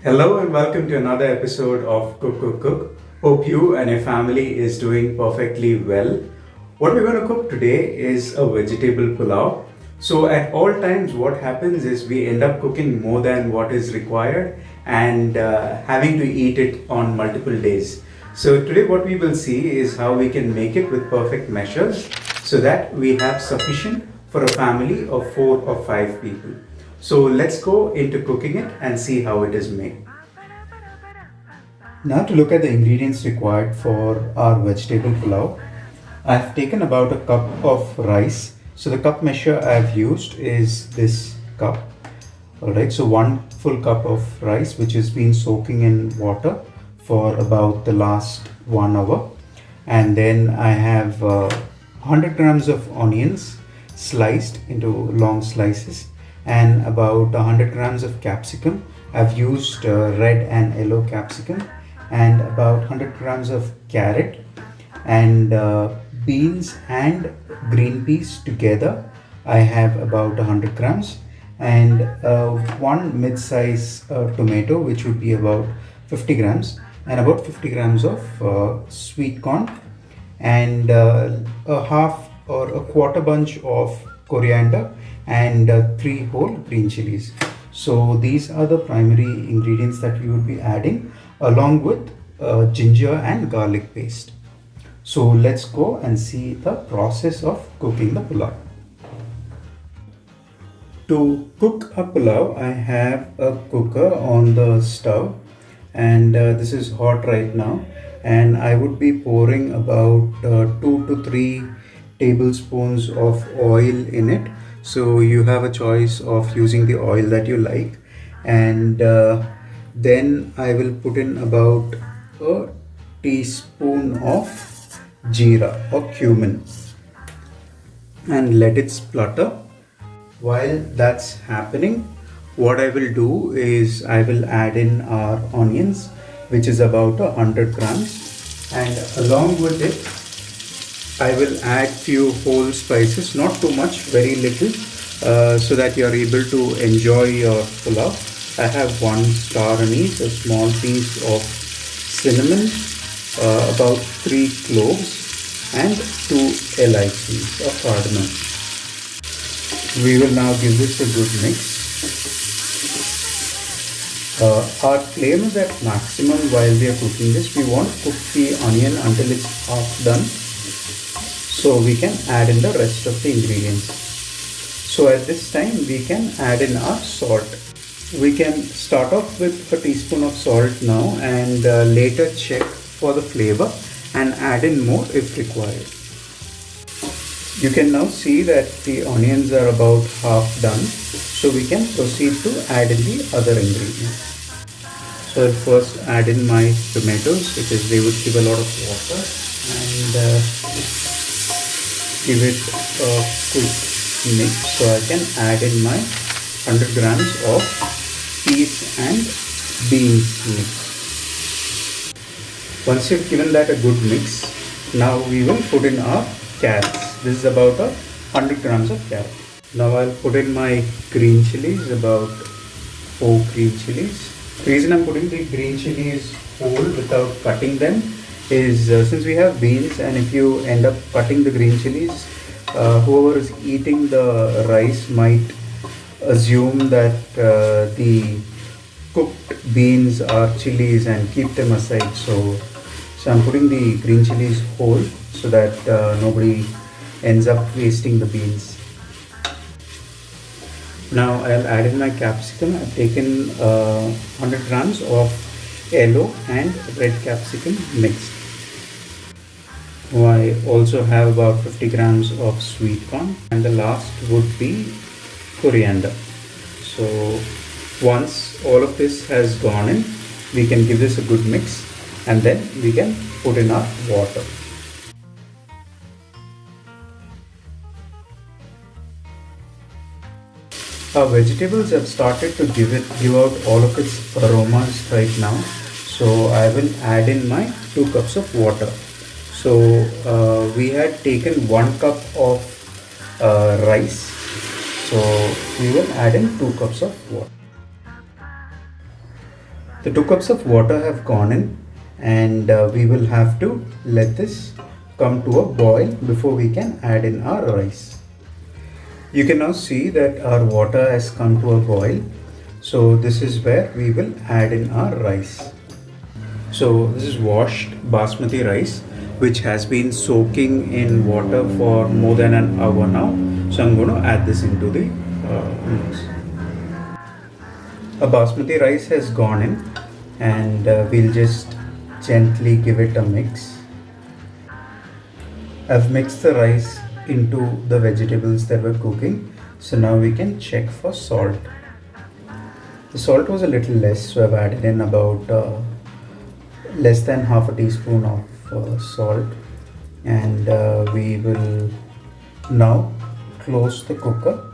Hello and welcome to another episode of Cook Cook Cook. Hope you and your family is doing perfectly well. What we're going to cook today is a vegetable pulao. So at all times what happens is we end up cooking more than what is required and having to eat it on multiple days. So today what we will see is how we can make it with perfect measures so that we have sufficient for a family of 4 or 5 people. So let's go into cooking it and see how it is made. Now to look at the ingredients required for our vegetable pulao. I've taken about a cup of rice. So the cup measure I've used is this cup. Alright, so 1 full cup of rice which has been soaking in water for about the last 1 hour. And then I have 100 grams of onions sliced into long slices and about 100 grams of capsicum. I've used red and yellow capsicum and about 100 grams of carrot and beans and green peas together. I have about 100 grams and one mid-size tomato which would be about 50 grams and about 50 grams of sweet corn and a half or a quarter bunch of coriander and 3 whole green chilies. So these are the primary ingredients that we would be adding along with ginger and garlic paste. So let's go and see the process of cooking the pulao. To cook a pulao, I have a cooker on the stove and this is hot right now, and I would be pouring about 2 to 3 tablespoons of oil in it. So you have a choice of using the oil that you like, and then I will put in about a teaspoon of jeera or cumin and let it splutter. While that's happening, what I will do is I will add in our onions, which is about 100 grams, and along with it I will add few whole spices, not too much, very little, so that you are able to enjoy your pulao. I have 1 star anise, a small piece of cinnamon, about 3 cloves and 2 LICs of cardamom. We will now give this a good mix. Our flame is at maximum while we are cooking this. We want to cook the onion until it's half done, so we can add in the rest of the ingredients. So at this time we can add in our salt. We can start off with a teaspoon of salt now and later check for the flavor and add in more if required. You can now see that the onions are about half done, so we can proceed to add in the other ingredients. So I'll first add in my tomatoes because they would give a lot of water, and give it a quick mix. So I can add in my 100 grams of peas and beans mix. Once you've given that a good mix, now we will put in our carrots. This is about 100 grams of carrot. Now I'll put in my green chilies, about 4 green chilies. The reason I'm putting the green chilies whole without cutting them is since we have beans, and if you end up cutting the green chilies, whoever is eating the rice might assume that the cooked beans are chilies and keep them aside. So I'm putting the green chilies whole so that nobody ends up wasting the beans. Now I'll add in my capsicum. I've taken 100 grams of yellow and red capsicum mixed. I also have about 50 grams of sweet corn, and the last would be coriander. So once all of this has gone in, we can give this a good mix and then we can put in our water. Our vegetables have started to give out all of its aromas right now. So I will add in my 2 cups of water. So we had taken 1 cup of rice. So we will add in 2 cups of water. The 2 cups of water have gone in, and we will have to let this come to a boil before we can add in our rice. You can now see that our water has come to a boil. So this is where we will add in our rice. So this is washed basmati rice which has been soaking in water for more than an hour now. So I'm going to add this into the mix. A basmati rice has gone in, and we'll just gently give it a mix. I've mixed the rice into the vegetables that we're cooking, so now we can check for salt. The salt was a little less, so I've added in about less than half a teaspoon of salt, and we will now close the cooker.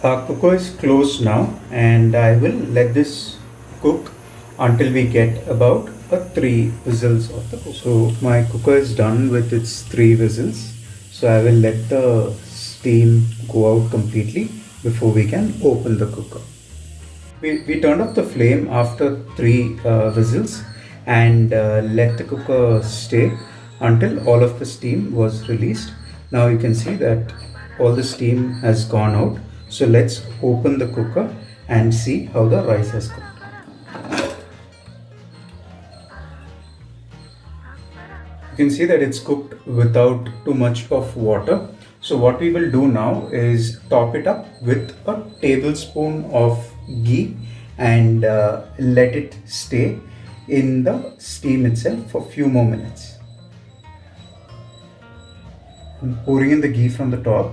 Our cooker is closed now, and I will let this cook until we get about 3 whistles of the cooker. So my cooker is done with its 3 whistles, so I will let the steam go out completely before we can open the cooker. We turned off the flame after 3 whistles and let the cooker stay until all of the steam was released. Now you can see that all the steam has gone out. So let's open the cooker and see how the rice has cooked. You can see that it's cooked without too much of water. So what we will do now is top it up with a tablespoon of ghee and let it stay in the steam itself for a few more minutes. I'm pouring in the ghee from the top,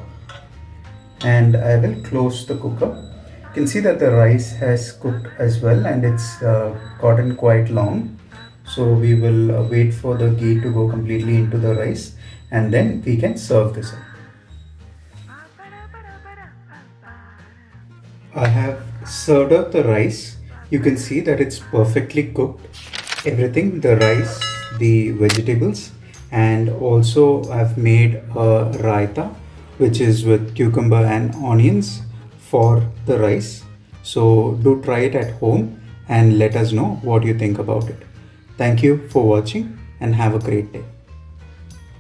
and I will close the cooker. You can see that the rice has cooked as well, and it's gotten quite long. So we will wait for the ghee to go completely into the rice, and then we can serve this up. I have served up the rice. You can see that it's perfectly cooked. Everything, the rice, the vegetables, and also I've made a raita, which is with cucumber and onions for the rice. So do try it at home and let us know what you think about it. Thank you for watching and have a great day.